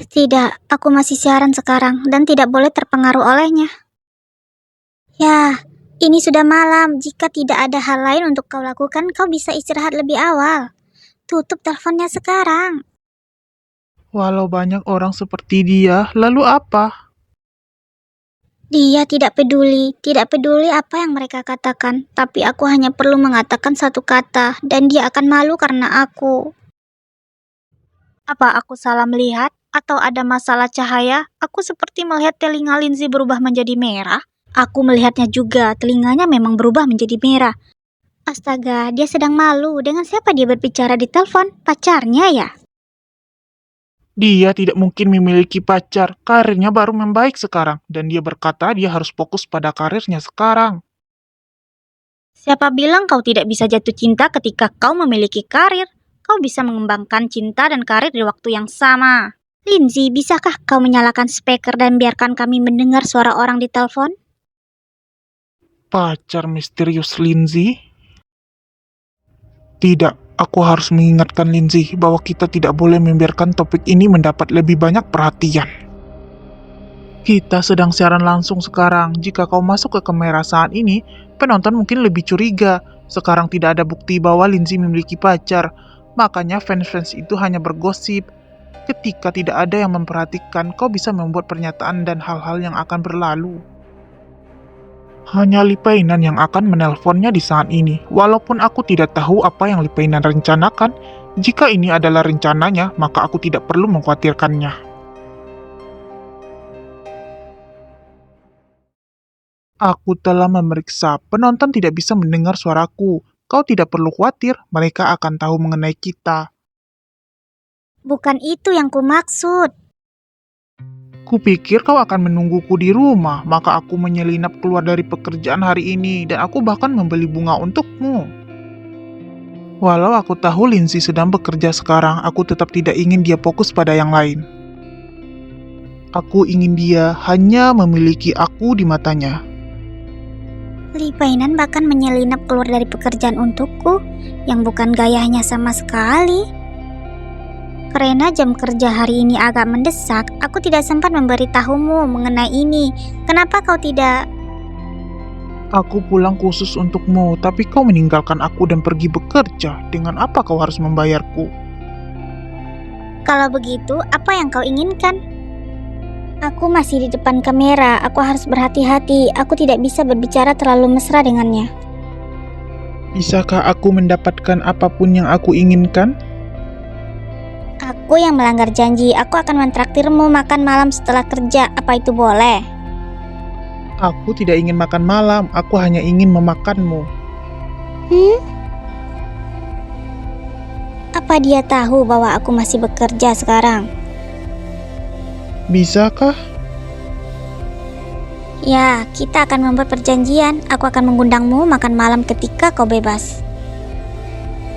Tidak, aku masih siaran sekarang dan tidak boleh terpengaruh olehnya. Ya, ini sudah malam. Jika tidak ada hal lain untuk kau lakukan, kau bisa istirahat lebih awal. Tutup teleponnya sekarang. Walau banyak orang seperti dia, lalu apa? Dia tidak peduli apa yang mereka katakan, tapi aku hanya perlu mengatakan satu kata, dan dia akan malu karena aku. Apa aku salah melihat? Atau ada masalah cahaya? Aku seperti melihat telinga Lindsay berubah menjadi merah. Aku melihatnya juga, telinganya memang berubah menjadi merah. Astaga, dia sedang malu. Dengan siapa dia berbicara di telepon? Pacarnya ya? Dia tidak mungkin memiliki pacar, karirnya baru membaik sekarang, dan dia berkata dia harus fokus pada karirnya sekarang. Siapa bilang kau tidak bisa jatuh cinta ketika kau memiliki karir? Kau bisa mengembangkan cinta dan karir di waktu yang sama. Lindsay, bisakah kau menyalakan speaker dan biarkan kami mendengar suara orang di telepon? Pacar misterius Lindsay? Tidak, aku harus mengingatkan Lindsay bahwa kita tidak boleh membiarkan topik ini mendapat lebih banyak perhatian. Kita sedang siaran langsung sekarang. Jika kau masuk ke kamera saat ini, penonton mungkin lebih curiga. Sekarang tidak ada bukti bahwa Lindsay memiliki pacar. Makanya fans-fans itu hanya bergosip. Ketika tidak ada yang memperhatikan, kau bisa membuat pernyataan dan hal-hal yang akan berlalu. Hanya Lipainan yang akan menelponnya di saat ini. Walaupun aku tidak tahu apa yang Lipainan rencanakan, jika ini adalah rencananya, maka aku tidak perlu mengkhawatirkannya. Aku telah memeriksa, penonton tidak bisa mendengar suaraku. Kau tidak perlu khawatir, mereka akan tahu mengenai kita. Bukan itu yang kumaksud. Kupikir kau akan menungguku di rumah, maka aku menyelinap keluar dari pekerjaan hari ini dan aku bahkan membeli bunga untukmu. Walau aku tahu Lindsay sedang bekerja sekarang, aku tetap tidak ingin dia fokus pada yang lain. Aku ingin dia hanya memiliki aku di matanya. Lipainan bahkan menyelinap keluar dari pekerjaan untukku, yang bukan gayanya sama sekali. Karena jam kerja hari ini agak mendesak, aku tidak sempat memberitahumu mengenai ini. Kenapa kau tidak? Aku pulang khusus untukmu, tapi kau meninggalkan aku dan pergi bekerja. Dengan apa kau harus membayarku? Kalau begitu, apa yang kau inginkan? Aku masih di depan kamera, aku harus berhati-hati. Aku tidak bisa berbicara terlalu mesra dengannya. Bisakah aku mendapatkan apapun yang aku inginkan? Aku yang melanggar janji, aku akan mentraktirmu makan malam setelah kerja. Apa itu boleh? Aku tidak ingin makan malam, aku hanya ingin memakanmu. Apa dia tahu bahwa aku masih bekerja sekarang? Bisakah? Ya, kita akan membuat perjanjian. Aku akan mengundangmu makan malam ketika kau bebas.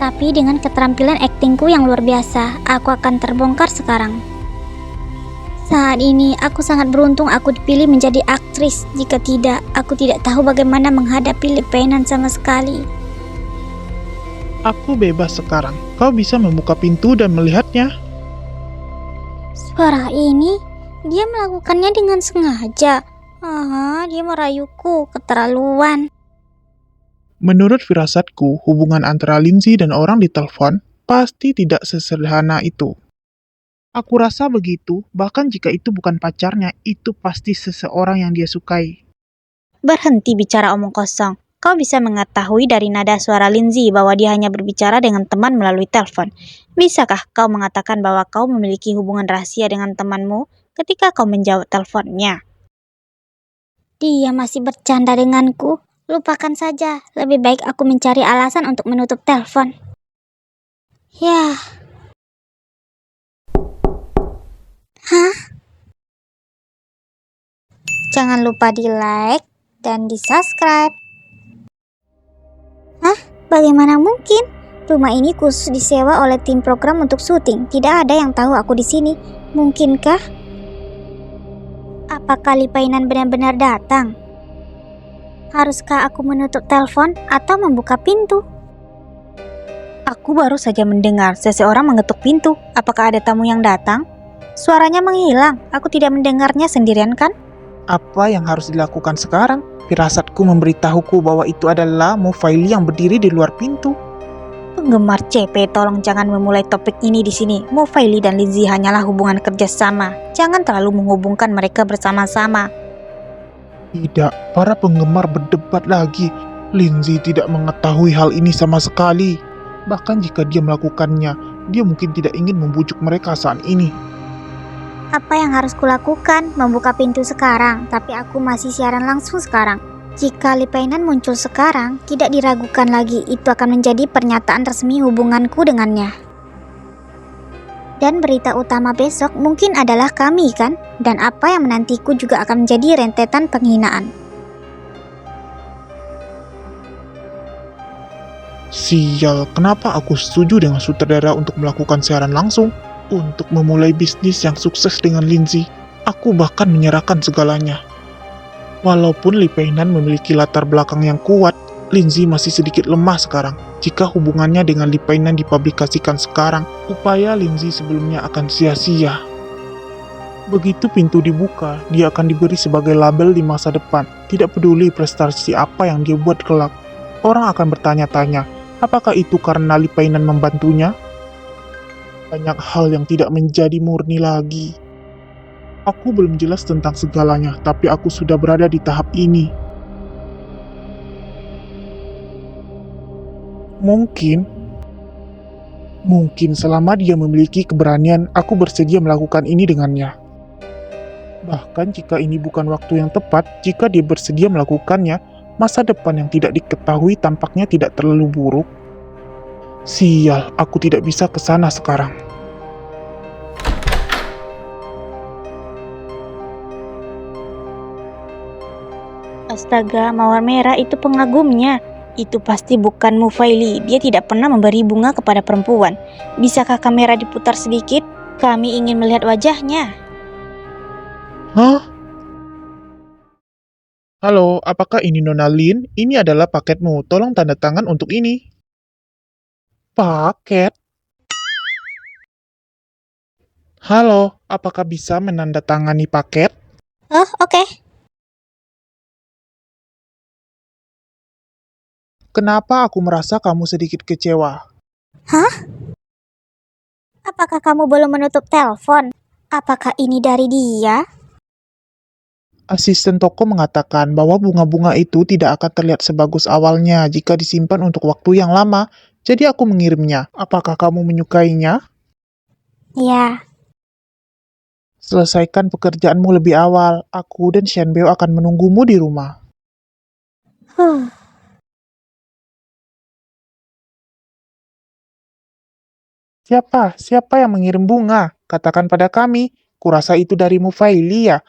Tapi dengan keterampilan aktingku yang luar biasa, aku akan terbongkar sekarang. Saat ini, aku sangat beruntung aku dipilih menjadi aktris. Jika tidak, aku tidak tahu bagaimana menghadapi Lipainan sama sekali. Aku bebas sekarang. Kau bisa membuka pintu dan melihatnya. Suara ini, dia melakukannya dengan sengaja. Dia merayuku, keterlaluan. Menurut firasatku, hubungan antara Lindsay dan orang di telepon pasti tidak sesederhana itu. Aku rasa begitu, bahkan jika itu bukan pacarnya, itu pasti seseorang yang dia sukai. Berhenti bicara omong kosong. Kau bisa mengetahui dari nada suara Lindsay bahwa dia hanya berbicara dengan teman melalui telepon. Bisakah kau mengatakan bahwa kau memiliki hubungan rahasia dengan temanmu ketika kau menjawab teleponnya? Dia masih bercanda denganku. Lupakan saja, lebih baik aku mencari alasan untuk menutup telepon. Yah. Jangan lupa di like dan di subscribe. Bagaimana mungkin? Rumah ini khusus disewa oleh tim program untuk syuting. Tidak ada yang tahu aku di sini. Mungkinkah? Apakah Lipainan benar-benar datang? Haruskah aku menutup telepon atau membuka pintu? Aku baru saja mendengar seseorang mengetuk pintu. Apakah ada tamu yang datang? Suaranya menghilang, aku tidak mendengarnya sendirian kan? Apa yang harus dilakukan sekarang? Firasatku memberitahuku bahwa itu adalah Mufaili yang berdiri di luar pintu. Penggemar CP, tolong jangan memulai topik ini di sini. Mufaili dan Lindsay hanyalah hubungan kerjasama. Jangan terlalu menghubungkan mereka bersama-sama. Tidak, para penggemar berdebat lagi. Lindsay tidak mengetahui hal ini sama sekali. Bahkan jika dia melakukannya, dia mungkin tidak ingin membujuk mereka saat ini. Apa yang harus kulakukan? Membuka pintu sekarang, tapi aku masih siaran langsung sekarang. Jika Lipainan muncul sekarang, tidak diragukan lagi, itu akan menjadi pernyataan resmi hubunganku dengannya. Dan berita utama besok mungkin adalah kami kan? Dan apa yang menantiku juga akan menjadi rentetan penghinaan. Sial, kenapa aku setuju dengan sutradara untuk melakukan siaran langsung? Untuk memulai bisnis yang sukses dengan Lindsay, aku bahkan menyerahkan segalanya. Walaupun Lipainan memiliki latar belakang yang kuat, Lindsay masih sedikit lemah sekarang. Jika hubungannya dengan Lipainan dipublikasikan sekarang, upaya Lindsay sebelumnya akan sia-sia. Begitu pintu dibuka, dia akan diberi sebagai label di masa depan. Tidak peduli prestasi apa yang dia buat kelak. Orang akan bertanya-tanya, apakah itu karena Lipainan membantunya? Banyak hal yang tidak menjadi murni lagi. Aku belum jelas tentang segalanya, tapi aku sudah berada di tahap ini. Mungkin selama dia memiliki keberanian, aku bersedia melakukan ini dengannya. Bahkan jika ini bukan waktu yang tepat, jika dia bersedia melakukannya, masa depan yang tidak diketahui tampaknya tidak terlalu buruk. Sial, aku tidak bisa ke sana sekarang. Astaga, Mawar Merah itu pengagumnya. Itu pasti bukan Mufaili. Dia tidak pernah memberi bunga kepada perempuan. Bisakah kamera diputar sedikit? Kami ingin melihat wajahnya. Hah? Halo, apakah ini Nona Lin? Ini adalah paketmu. Tolong tanda tangan untuk ini. Paket? Halo, apakah bisa menandatangani paket? Oh, oke. Kenapa aku merasa kamu sedikit kecewa? Hah? Apakah kamu belum menutup telepon? Apakah ini dari dia? Asisten toko mengatakan bahwa bunga-bunga itu tidak akan terlihat sebagus awalnya jika disimpan untuk waktu yang lama. Jadi aku mengirimnya. Apakah kamu menyukainya? Ya. Selesaikan pekerjaanmu lebih awal. Aku dan Shenbeo akan menunggumu di rumah. Siapa yang mengirim bunga? Katakan pada kami. Kurasa itu dari Mufaili ya.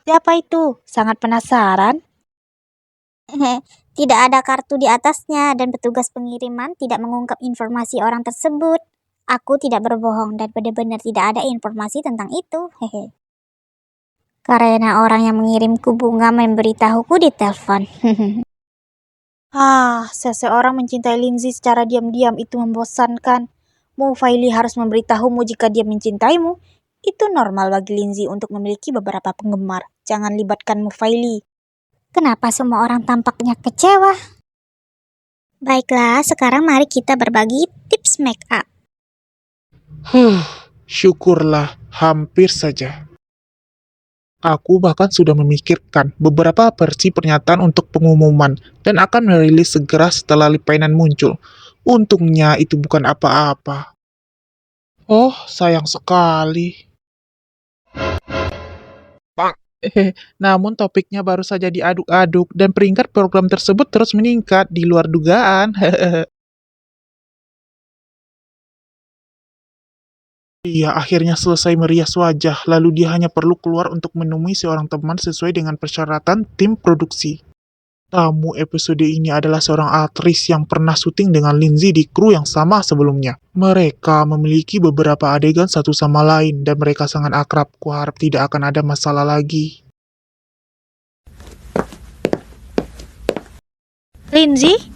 Siapa itu? Sangat penasaran. Tidak ada kartu di atasnya dan petugas pengiriman tidak mengungkap informasi orang tersebut. Aku tidak berbohong dan benar-benar tidak ada informasi tentang itu. Hehe. Karena orang yang mengirimku bunga memberitahuku di telepon. Seseorang mencintai Lindsay secara diam-diam itu membosankan. Mufaili harus memberitahumu jika dia mencintaimu. Itu normal bagi Lindsay untuk memiliki beberapa penggemar. Jangan libatkan Mufaili. Kenapa semua orang tampaknya kecewa? Baiklah, sekarang mari kita berbagi tips make up. Syukurlah, hampir saja. Aku bahkan sudah memikirkan beberapa versi pernyataan untuk pengumuman dan akan merilis segera setelah Lipainan muncul. Untungnya itu bukan apa-apa. Oh, sayang sekali. Namun topiknya baru saja diaduk-aduk dan peringkat program tersebut terus meningkat di luar dugaan. Dia akhirnya selesai merias wajah, lalu dia hanya perlu keluar untuk menemui seorang teman sesuai dengan persyaratan tim produksi. Tamu episode ini adalah seorang aktris yang pernah syuting dengan Lindsay di kru yang sama sebelumnya. Mereka memiliki beberapa adegan satu sama lain dan mereka sangat akrab. Kuharap tidak akan ada masalah lagi. Lindsay?